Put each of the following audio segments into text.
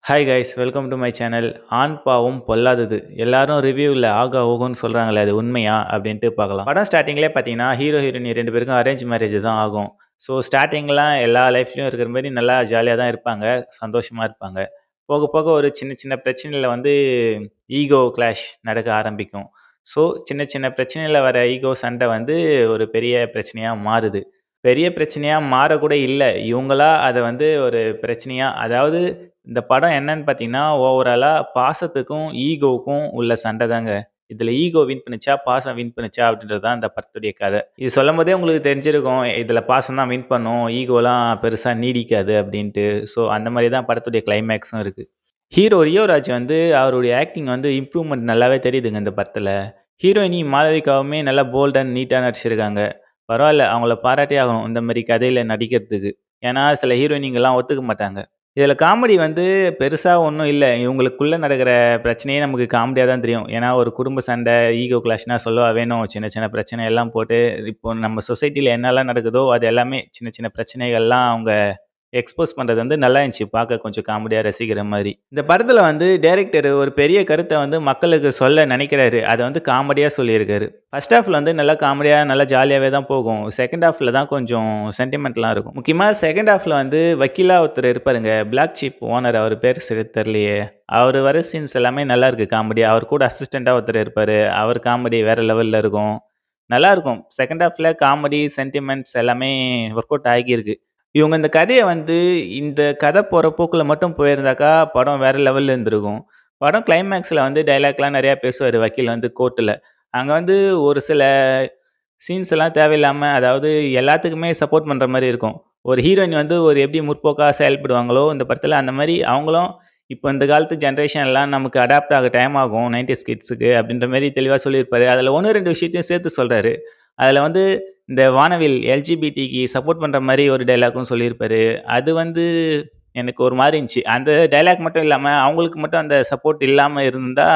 Hi guys welcome to my channel. ஆண் பாவம் பொல்லாதது. எல்லாரும் ரிவ்யூவில் ஆகா ஓகோன்னு சொல்கிறாங்களே அது உண்மையா அப்படின்ட்டு பார்க்கலாம். படம் ஸ்டார்டிங்லேயே பார்த்தீங்கன்னா ஹீரோ ஹீரோயின் 2 பேருக்கும் அரேஞ்ச் மேரேஜ் தான் ஆகும். ஸோ ஸ்டார்டிங்லாம் எல்லா லைஃப்லையும் இருக்கிற மாதிரி நல்லா ஜாலியாக தான் இருப்பாங்க, சந்தோஷமாக இருப்பாங்க. போக போக ஒரு சின்ன சின்ன பிரச்சனையில் வந்து ஈகோ கிளாஷ் நடக்க ஆரம்பிக்கும். ஸோ சின்ன சின்ன பிரச்சனையில் வர ஈகோ சண்டை வந்து ஒரு பெரிய பிரச்சனையாக மாறுது. பெரிய பிரச்சனையா மாறக்கூட இல்ல. இவங்களா அத வந்து ஒரு பிரச்சனையா அதாவது இந்த படம் என்னன்னு பார்த்தீங்கன்னா, ஓவராலா பாசத்துக்கும், ஈகோவுக்கும் உள்ள சண்ட தாங்க. இதுல ஈகோ வின் பண்ணுச்சா, பாசம் வின் பண்ணுச்சா அப்படின்றது தான் இந்த படத்துடைய கத. இது சொல்லும்போதே உங்களுக்கு தெரிஞ்சிருக்கும், இதுல பாசம் தான் வின் பண்ணும். ஈகோலாம் பெருசா நீடிக்காது அப்படின்ட்டு. ஸோ அந்த மாரி தான் படத்துடைய கிளைமேக்ஸும் இருக்கு. ஹீரோ ரியோராஜ் வந்து அவருடைய ஆக்டிங் வந்து இம்ப்ரூவ்மெண்ட் நல்லாவே தெரியுதுங்க இந்த படத்துல. ஹீரோயினி மாளவிகாவுமே நல்லா போல்ட் அண்ட் நீட்டா நடிச்சிருக்காங்க. பரவால்ல அவங்கள பாராட்டியே ஆகணும் இந்த மாரி கதையில நடிக்கிறதுக்கு. ஏன்னா சில ஹீரோயினிங்கலாம் ஒத்துக்க மாட்டாங்க. இதில காமெடி வந்து பெருசா ஒண்ணும் இல்ல. இவங்களுக்குள்ள நடக்கிற பிரச்சனையே நமக்கு காமெடியா தான் தெரியும். ஏன்னா ஒரு குடும்ப சண்டை, ஈகோ கிளாஷ்னா சொல்லவா வேணும்? சின்ன சின்ன பிரச்சனை எல்லாம் போட்டு இப்போ நம்ம சொசைட்டில என்னலாம் நடக்குதோ அது எல்லாமே சின்ன சின்ன பிரச்சனைகள்லாம் அவங்க எக்ஸ்போஸ் பண்றது வந்து நல்லா இருந்துச்சு. பார்க்க கொஞ்சம் காமெடியா ரசிக்கிற மாரி. இந்த படத்துல வந்து டைரக்டர் ஒரு பெரிய கருத்த வந்து மக்களுக்கு சொல்ல நெனைக்கிறாரு. அத வந்து காமெடியா சொல்லியிருக்காரு. ஃபர்ஸ்ட் ஹாஃப்ல வந்து நல்லா காமெடியா, நல்லா ஜாலியாவே தான் போகும். செகண்ட் ஹாஃப்ல தான் கொஞ்சம் சென்டிமென்ட்லாம் இருக்கும். முக்கியமா செகண்ட் ஹாஃப்ல வந்து வக்கீலா ஒருத்தர் இருப்பாருங்க. பிளாக் ஷீப் ஓனர் அவர் பேர் சரியா தெரியலையே. அவரு வர சீன்ஸ் எல்லாமே நல்லா இருக்கு காமெடியா. அவர் கூட அசிஸ்டன்ட்டா ஒருத்தர் இருப்பாரு. அவர் காமெடி வேற லெவல்ல இருக்கும். நல்லாருக்கும். செகண்ட் ஹாஃப்ல காமெடி, சென்டிமென்ட்ஸ் எல்லாமே ஒர்க் அவுட் ஆகியிருக்கு. இவங்க இந்த கதைய வந்து இந்த கதை போற போக்குல மட்டும் போயிருந்தாக்கா, படம் வேற லெவல்ல இருந்திருக்கும். படம் கிளைமேக்ஸ்ல வந்து டயலாக்லாம் நெறையா பேசுவாரு வக்கீல் வந்து கோர்ட்ல. அங்க வந்து ஒரு சில சீன்ஸ் எல்லாம் தேவையில்லாம அதாவது எல்லாத்துக்குமே சப்போர்ட் பண்ற மாரி இருக்கும். ஒரு ஹீரோயின் வந்து ஒரு எப்படி முற்போக்கா செயல்படுவாங்களோ, இந்த படத்துல அந்த மாரி அவங்களும் இப்போ இந்த காலத்து ஜெனரேஷன் எல்லாம் நமக்கு அடாப்ட் ஆக டைம் ஆகும் 90ஸ் கிட்ஸுக்கு அப்படின்ற மாரி தெளிவா சொல்லியிருப்பாரு. அதுல 1, 2 விஷயத்தையும் சேர்த்து சொல்றாரு. அதுல வந்து இந்த வானவில் எல்ஜிபிடிக்கு சப்போர்ட் பண்ற மாரி ஒரு டயலாக்கும் சொல்லியிருப்பாரு. அது வந்து எனக்கு ஒரு மாரி இருந்துச்சு. அந்த டயலாக் மட்டும் இல்லாம, அவங்களுக்கு மட்டும் அந்த சப்போர்ட் இல்லாம இருந்திருந்தா,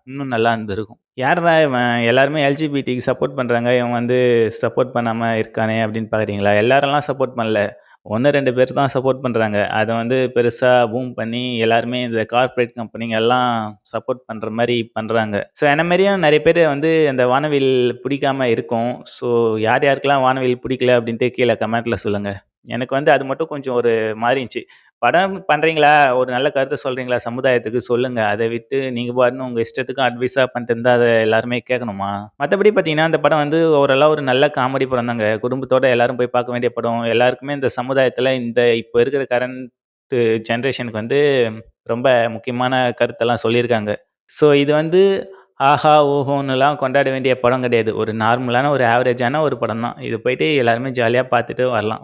இன்னும் நல்லா இருந்திருக்கும். யார்றா இவன் எல்லாருமே எல்ஜிபிடிக்கு சப்போர்ட் பண்றாங்க. இவன் வந்து சப்போர்ட் பண்ணாம இருக்கானே அப்படின்னு பார்க்குறீங்களா? எல்லாரெல்லாம் சப்போர்ட் பண்ணல. 1, 2 பேர் தான் சப்போர்ட் பண்றாங்க. அத வந்து பெருசா பூம் பண்ணி எல்லாருமே இந்த கார்ப்பரேட் கம்பெனிங்க எல்லாம் சப்போர்ட் பண்ற மாரி பண்றாங்க. ஸோ என்ன மாரியும் நெறைய பேரு வந்து அந்த வானவில் பிடிக்காம இருக்கும். ஸோ யார் யாருக்கெல்லாம் வானவில் பிடிக்கல அப்படின்ட்டு கீழ கமெண்ட்ல சொல்லுங்க. எனக்கு வந்து அது மட்டும் கொஞ்சம் ஒரு மாரி இருந்துச்சு. படம் பண்றீங்களா? ஒரு நல்ல கருத்த சொல்றீங்களா? சமுதாயத்துக்கு சொல்லுங்க. அத விட்டு நீங்க பாட்டுன்னு உங்க இஷ்டத்துக்கு அட்வைஸா பண்ணிட்டு இருந்தா அத எல்லாருமே கேட்கணுமா? மத்தபடி பார்த்தீங்கன்னா, இந்த படம் வந்து ஓரளவு ஒரு நல்ல காமெடி படம் தாங்க. குடும்பத்தோட எல்லாரும் போய் பார்க்க வேண்டிய படம். எல்லாருக்குமே இந்த சமுதாயத்தில இந்த இப்ப இருக்கிற கரண்ட் ஜெனரேஷனுக்கு வந்து ரொம்ப முக்கியமான கருத்தெல்லாம் சொல்லியிருக்காங்க. ஸோ இது வந்து ஆஹா! ஓஹோன்னுலாம் கொண்டாட வேண்டிய படம் கிடையாது. ஒரு நார்மலான ஒரு ஆவரேஜான ஒரு படம் தான். இது போயிட்டு எல்லாருமே ஜாலியா பார்த்துட்டு வரலாம்.